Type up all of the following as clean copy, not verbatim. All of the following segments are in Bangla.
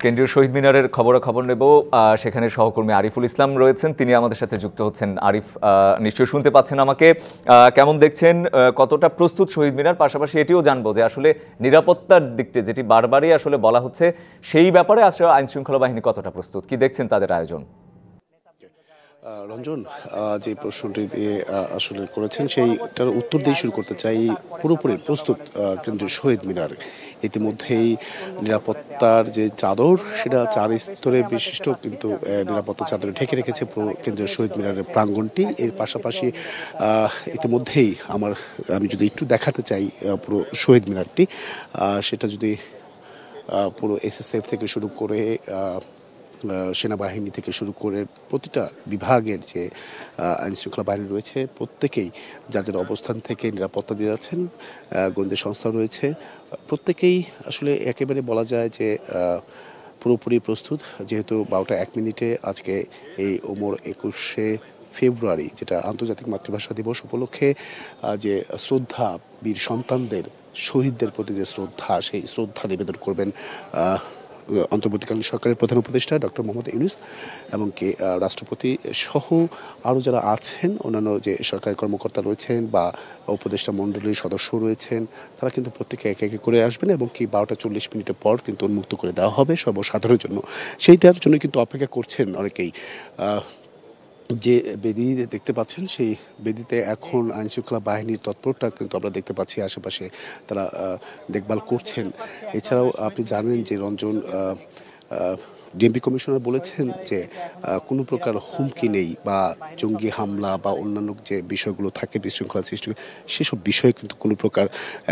কেন্দ্রীয় শহীদ মিনারের খবরাখবর নেব। সেখানে সহকর্মী আরিফুল ইসলাম রয়েছেন, তিনি আমাদের সাথে যুক্ত হচ্ছেন। আরিফ, নিশ্চয়ই শুনতে পাচ্ছেন আমাকে। কেমন দেখছেন, কতটা প্রস্তুত শহীদ মিনার? পাশাপাশি এটিও জানবো যে আসলে নিরাপত্তার দিকটি যেটি বারবারই আসলে বলা হচ্ছে, সেই ব্যাপারে আসলে আইন শৃঙ্খলা বাহিনী কতটা প্রস্তুত, কি দেখছেন তাদের আয়োজন? রঞ্জন, যে প্রশ্নটি দিয়ে আসলে করেছেন সেইটার উত্তর দিয়ে শুরু করতে চাই। পুরোপুরি প্রস্তুত কেন্দ্রীয় শহীদ মিনার। ইতিমধ্যেই নিরাপত্তার যে চাদর, সেটা 4 স্তরে বিশিষ্ট কিন্তু নিরাপত্তা চাদরে ঢেকে রেখেছে পুরো কেন্দ্রীয় শহীদ মিনারের প্রাঙ্গণটি। এর পাশাপাশি ইতিমধ্যেই আমি যদি একটু দেখাতে চাই পুরো শহীদ মিনারটি, সেটা যদি পুরো এসএসএফ থেকে শুরু করে সেনাবাহিনী থেকে শুরু করে প্রতিটা বিভাগের যে আইন শৃঙ্খলা বাহিনী রয়েছে, প্রত্যেকেই যাদের অবস্থান থেকে নিরাপত্তা দিয়ে যাচ্ছেন। গোয়েন্দা সংস্থা রয়েছে, প্রত্যেকেই আসলে একেবারে বলা যায় যে পুরোপুরি প্রস্তুত। যেহেতু 12টা 1 মিনিটে আজকে এই ওমর 21শে ফেব্রুয়ারি, যেটা আন্তর্জাতিক মাতৃভাষা দিবস উপলক্ষে যে শ্রদ্ধা, বীর সন্তানদের, শহীদদের প্রতি যে শ্রদ্ধা, সেই শ্রদ্ধা নিবেদন করবেন অন্তর্বর্তীকালীন সরকারের প্রধান উপদেষ্টা ডক্টর মোহাম্মদ ইউনূস এবং কি রাষ্ট্রপতি সহ আরও যারা আছেন, অন্যান্য যে সরকারি কর্মকর্তা রয়েছেন বা উপদেষ্টা মণ্ডলীর সদস্য রয়েছেন, তারা কিন্তু প্রত্যেকে একে একে করে আসবেন এবং কি 12টা 40 মিনিটের পর কিন্তু উন্মুক্ত করে দেওয়া হবে সর্বসাধারণের জন্য। সেইটার জন্য কিন্তু অপেক্ষা করছেন অনেকেই। যে বেদি দেখতে পাচ্ছেন, সেই বেদিতে এখন আইন শৃঙ্খলা বাহিনীর তৎপরতা কিন্তু আমরা দেখতে পাচ্ছি। আশেপাশে তারা দেখভাল করছেন। এছাড়াও আপনি জানেন যে রঞ্জন, ডিএমপি কমিশনার বলেছেন যে কোনো প্রকার হুমকি নেই বা জঙ্গি হামলা বা অন্যান্য যে বিষয়গুলো থাকে বিশৃঙ্খলা সৃষ্টি, সেসব বিষয়ে কিন্তু কোনো প্রকার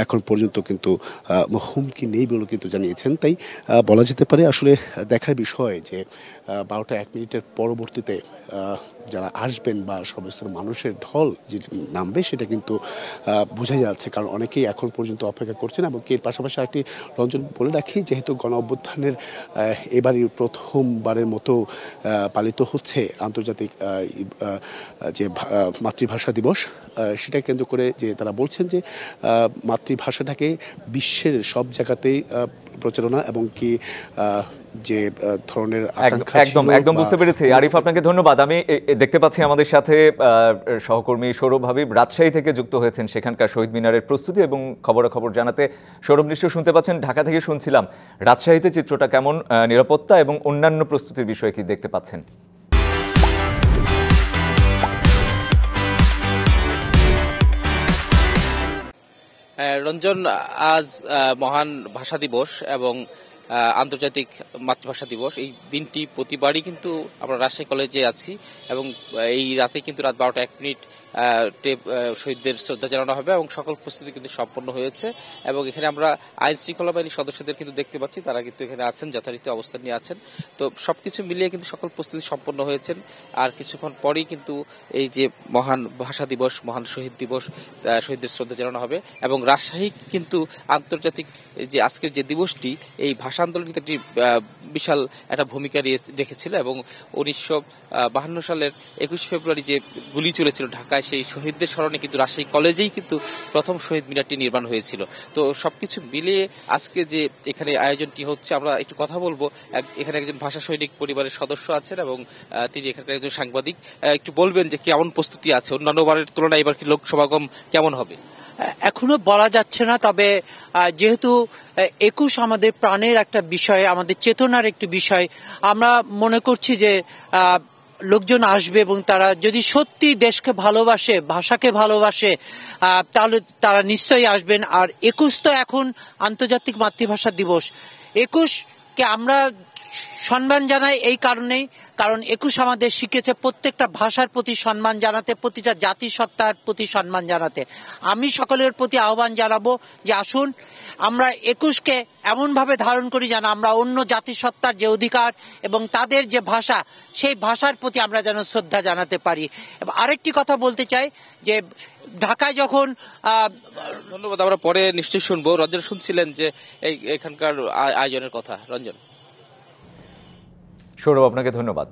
এখন পর্যন্ত কিন্তু হুমকি নেই বলে কিন্তু জানিয়েছেন। তাই বলা যেতে পারে আসলে দেখার বিষয় যে 12টা 1 মিনিটের পরবর্তীতে যারা আসবেন বা সমস্ত মানুষের ঢল যে নামবে, সেটা কিন্তু বোঝা যাচ্ছে, কারণ অনেকেই এখন পর্যন্ত অপেক্ষা করছেন। এবং এর পাশাপাশি আরেকটি রঞ্জন বলে রাখি, যেহেতু গণ অভ্যুত্থানের এবারই প্রথমবারের মতো পালিত হচ্ছে আন্তর্জাতিক যে মাতৃভাষা দিবস, সেটা কেন্দ্র করে যে তারা বলছেন যে মাতৃভাষাটাকে বিশ্বের সব জায়গাতেই প্রচারণা এবং কি যে ধরনের একদম বুঝতে পেরেছি। আরিফ, আপনাকে ধন্যবাদ। আমি দেখতে পাচ্ছি আমাদের সাথে সহকর্মী সৌরভ হাবিব রাজশাহী থেকে যুক্ত হয়েছেন, সেখানকার শহীদ মিনারের প্রস্তুতি এবং খবরাখবর জানাতে। সৌরভ নিশ্চয় শুনতে পাচ্ছেন, ঢাকা থেকে শুনছিলাম। রাজশাহীতে চিত্রটা কেমন, নিরাপত্তা এবং অন্যান্য প্রস্তুতির বিষয়ে কি দেখতে পাচ্ছেন? রঞ্জন, আজ মহান ভাষা দিবস এবং আন্তর্জাতিক মাতৃভাষা দিবস, এই দিনটি প্রতিবারই কিন্তু আমরা রাজশাহী কলেজে আছি এবং এই রাতে কিন্তু রাত 12টা 1 মিনিট শহীদদের শ্রদ্ধা জানানো হবে এবং সকল প্রস্তুতি কিন্তু সম্পন্ন হয়েছে। এবং এখানে আমরা আইন শৃঙ্খলা বাহিনীর সদস্যদের কিন্তু দেখতে পাচ্ছি, তারা কিন্তু এখানে আছেন, যথারীতি অবস্থান নিয়ে আছেন। তো সবকিছু মিলিয়ে কিন্তু সকল প্রস্তুতি সম্পন্ন হয়েছেন। আর কিছুক্ষণ পরেই কিন্তু এই যে মহান ভাষা দিবস, মহান শহীদ দিবস, শহীদদের শ্রদ্ধা জানানো হবে। এবং রাজশাহী কিন্তু আন্তর্জাতিক যে আজকের যে দিবসটি, এই ভাষা আন্দোলন কিন্তু একটি বিশাল একটা ভূমিকা রেখেছিল। এবং 1952 সালের 21 ফেব্রুয়ারি যে গুলি চলেছিল ঢাকায়, সেই শহীদদের স্মরণে কিন্তু রাজশাহী কলেজেই কিন্তু প্রথম শহীদ মিনারটি নির্মাণ হয়েছিল। তো সবকিছু মিলিয়ে আজকে যে এখানে আয়োজনটি হচ্ছে, আমরা একটু কথা বলবো। এখানে একজন ভাষা সৈনিক পরিবারের সদস্য আছেন এবং তিনি এখানকার একজন সাংবাদিক। একটু বলবেন যে কেমন প্রস্তুতি আছে, অন্যান্য বারের তুলনায় এবার কি লোক সমাগম কেমন হবে? এখনো বলা যাচ্ছে না, তবে যেহেতু 21 আমাদের প্রাণের একটা বিষয়, আমাদের চেতনার একটি বিষয়, আমরা মনে করছি যে লোকজন আসবে এবং তারা যদি সত্যি দেশকে ভালোবাসে, ভাষাকে ভালোবাসে, তাহলে তারা নিশ্চয়ই আসবেন। আর 21 তো এখন আন্তর্জাতিক মাতৃভাষা দিবস। 21কে আমরা সম্মান জানাই এই কারণেই, কারণ 21 আমাদের শিখেছে প্রত্যেকটা ভাষার প্রতি সম্মান জানাতে, প্রতিটা জাতিসত্তার প্রতি সম্মান জানাতে। আমি সকলের প্রতি আহ্বান জানাবো যে আসুন আমরা 21কে এমনভাবে ধারণ করি যেন আমরা অন্য জাতিসত্তার যে অধিকার এবং তাদের যে ভাষা, সেই ভাষার প্রতি আমরা যেন শ্রদ্ধা জানাতে পারি। এবং আরেকটি কথা বলতে চাই যে ঢাকায় যখন ধন্যবাদ, আমরা পরে নিশ্চয়ই শুনবো। রঞ্জন শুনছিলেন যে এখানকার আয়োজনের কথা। রঞ্জন, সৌরভ, আপনাকে ধন্যবাদ।